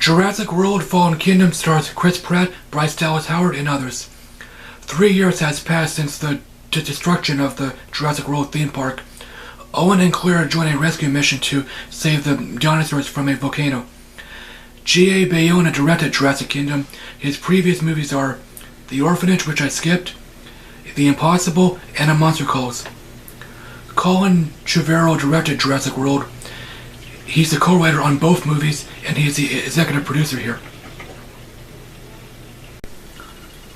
Jurassic World Fallen Kingdom stars Chris Pratt, Bryce Dallas Howard, and others. 3 years has passed since the destruction of the Jurassic World theme park. Owen and Claire join a rescue mission to save the dinosaurs from a volcano. G.A. Bayona directed Jurassic Kingdom. His previous movies are The Orphanage, which I skipped, The Impossible, and A Monster Calls. Colin Trevorrow directed Jurassic World. He's the co-writer on both movies, and he's the executive producer here.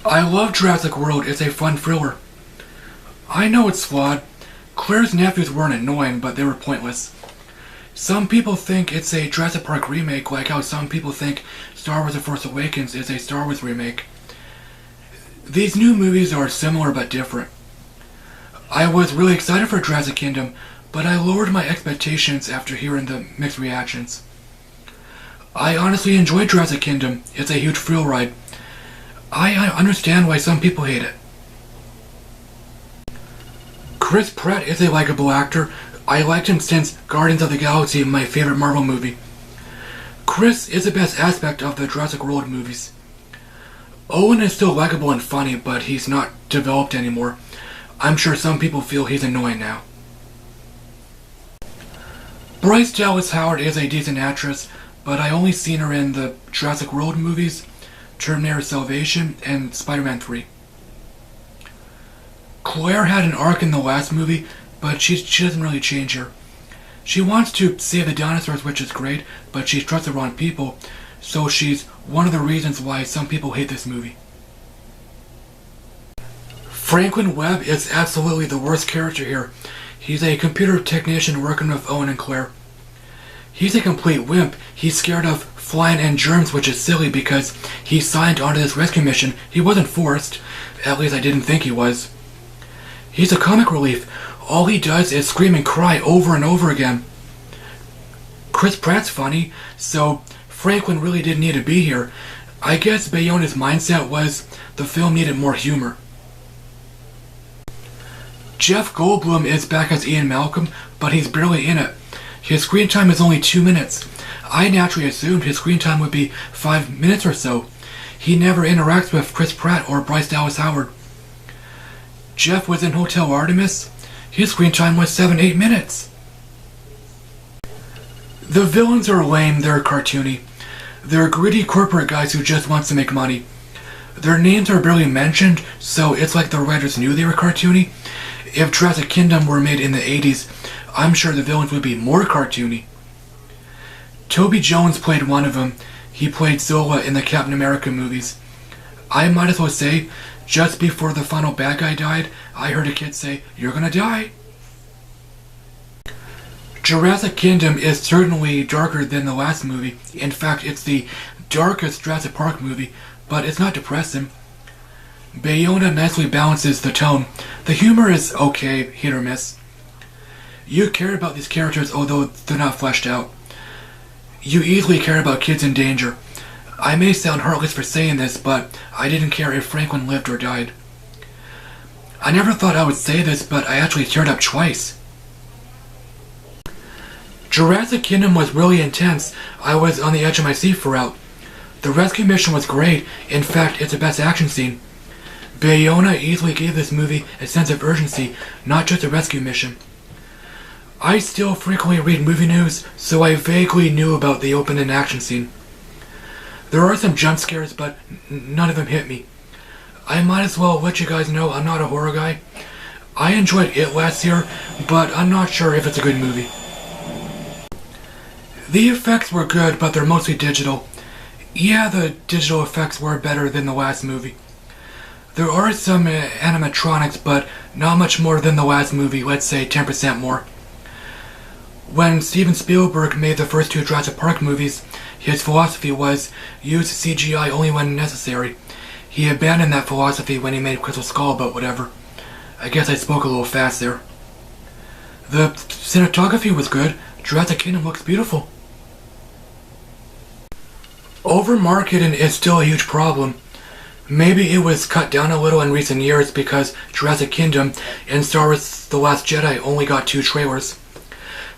I love Jurassic World. It's a fun thriller. I know it's flawed. Claire's nephews weren't annoying, but they were pointless. Some people think it's a Jurassic Park remake, like how some people think Star Wars The Force Awakens is a Star Wars remake. These new movies are similar but different. I was really excited for Jurassic Kingdom, but I lowered my expectations after hearing the mixed reactions. I honestly enjoyed Jurassic Kingdom. It's a huge thrill ride. I understand why some people hate it. Chris Pratt is a likable actor. I liked him since Guardians of the Galaxy, my favorite Marvel movie. Chris is the best aspect of the Jurassic World movies. Owen is still likable and funny, but he's not developed anymore. I'm sure some people feel he's annoying now. Bryce Dallas Howard is a decent actress, but I only seen her in the Jurassic World movies, Terminator Salvation, and Spider-Man 3. Claire had an arc in the last movie, but she doesn't really change here. She wants to save the dinosaurs, which is great, but she trusts the wrong people, so she's one of the reasons why some people hate this movie. Franklin Webb is absolutely the worst character here. He's a computer technician working with Owen and Claire. He's a complete wimp. He's scared of flying and germs, which is silly because he signed onto this rescue mission. He wasn't forced. At least I didn't think he was. He's a comic relief. All he does is scream and cry over and over again. Chris Pratt's funny, so Franklin really didn't need to be here. I guess Bayona's mindset was the film needed more humor. Jeff Goldblum is back as Ian Malcolm, but he's barely in it. His screen time is only 2 minutes. I naturally assumed his screen time would be 5 minutes or so. He never interacts with Chris Pratt or Bryce Dallas Howard. Jeff was in Hotel Artemis. His screen time was 7-8 minutes. The villains are lame, they're cartoony. They're greedy corporate guys who just want to make money. Their names are barely mentioned, so it's like the writers knew they were cartoony. If Jurassic Kingdom were made in the 80s, I'm sure the villains would be more cartoony. Toby Jones played one of them. He played Zola in the Captain America movies. I might as well say, just before the final bad guy died, I heard a kid say, "You're gonna die." Jurassic Kingdom is certainly darker than the last movie. In fact, it's the darkest Jurassic Park movie, but it's not depressing. Bayona nicely balances the tone. The humor is okay, hit or miss. You care about these characters, although they're not fleshed out. You easily care about kids in danger. I may sound heartless for saying this, but I didn't care if Franklin lived or died. I never thought I would say this, but I actually teared up twice. Jurassic Kingdom was really intense. I was on the edge of my seat throughout. The rescue mission was great. In fact, it's the best action scene. Bayona easily gave this movie a sense of urgency, not just a rescue mission. I still frequently read movie news, so I vaguely knew about the opening action scene. There are some jump scares, but none of them hit me. I might as well let you guys know I'm not a horror guy. I enjoyed It last year, but I'm not sure if it's a good movie. The effects were good, but they're mostly digital. Yeah, the digital effects were better than the last movie. There are some animatronics, but not much more than the last movie, let's say 10% more. When Steven Spielberg made the first 2 Jurassic Park movies, his philosophy was use CGI only when necessary. He abandoned that philosophy when he made Crystal Skull, but whatever. I guess I spoke a little fast there. The cinematography was good. Jurassic Kingdom looks beautiful. Over-marketing is still a huge problem. Maybe it was cut down a little in recent years because Jurassic Kingdom and Star Wars The Last Jedi only got 2 trailers.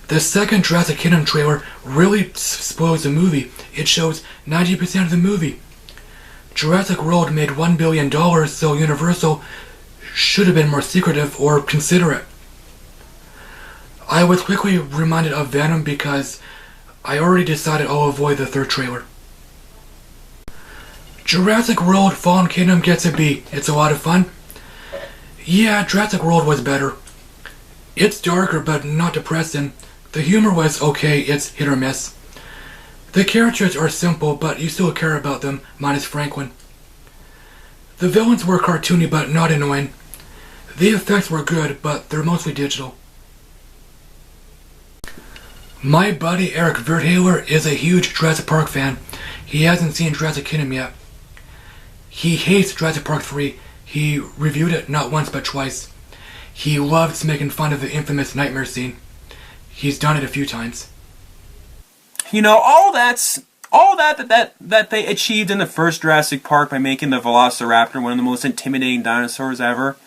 The second Jurassic Kingdom trailer really spoils the movie. It shows 90% of the movie. Jurassic World made $1 billion, so Universal should have been more secretive or considerate. I was quickly reminded of Venom because I already decided I'll avoid the third trailer. Jurassic World Fallen Kingdom gets a B. It's a lot of fun. Yeah, Jurassic World was better. It's darker but not depressing. The humor was okay, it's hit or miss. The characters are simple, but you still care about them, minus Franklin. The villains were cartoony but not annoying. The effects were good, but they're mostly digital. My buddy Eric Verthaler is a huge Jurassic Park fan. He hasn't seen Jurassic Kingdom yet. He hates Jurassic Park 3. He reviewed it not once but twice. He loves making fun of the infamous nightmare scene. He's done it a few times. You know, all that they achieved in the first Jurassic Park by making the Velociraptor one of the most intimidating dinosaurs ever,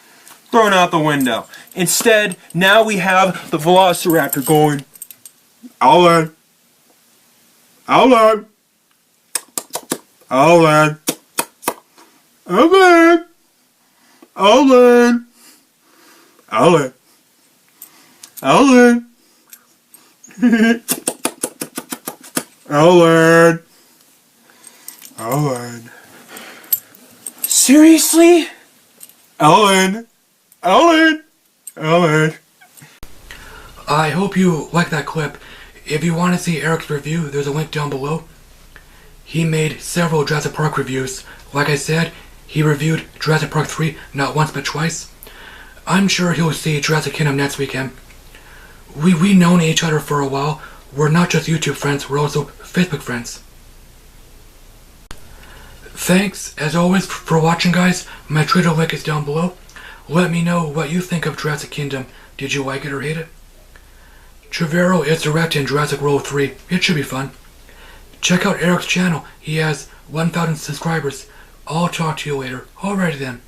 thrown out the window. Instead, now we have the Velociraptor going, Alan, Alan, Alan, Alan, Alan, Alan, Alan, Alan, Alan. Seriously? Alan, Alan, Alan. I hope you like that clip. If you want to see Eric's review, there's a link down below. He made several Jurassic Park reviews. Like I said, he reviewed Jurassic Park 3 not once but twice. I'm sure he'll see Jurassic Kingdom next weekend. We've known each other for a while. We're not just YouTube friends, we're also Facebook friends. Thanks, as always, for watching, guys. My Twitter link is down below. Let me know what you think of Jurassic Kingdom. Did you like it or hate it? Trevorrow is directing Jurassic World 3. It should be fun. Check out Eric's channel. He has 1,000 subscribers. I'll talk to you later. Alrighty then.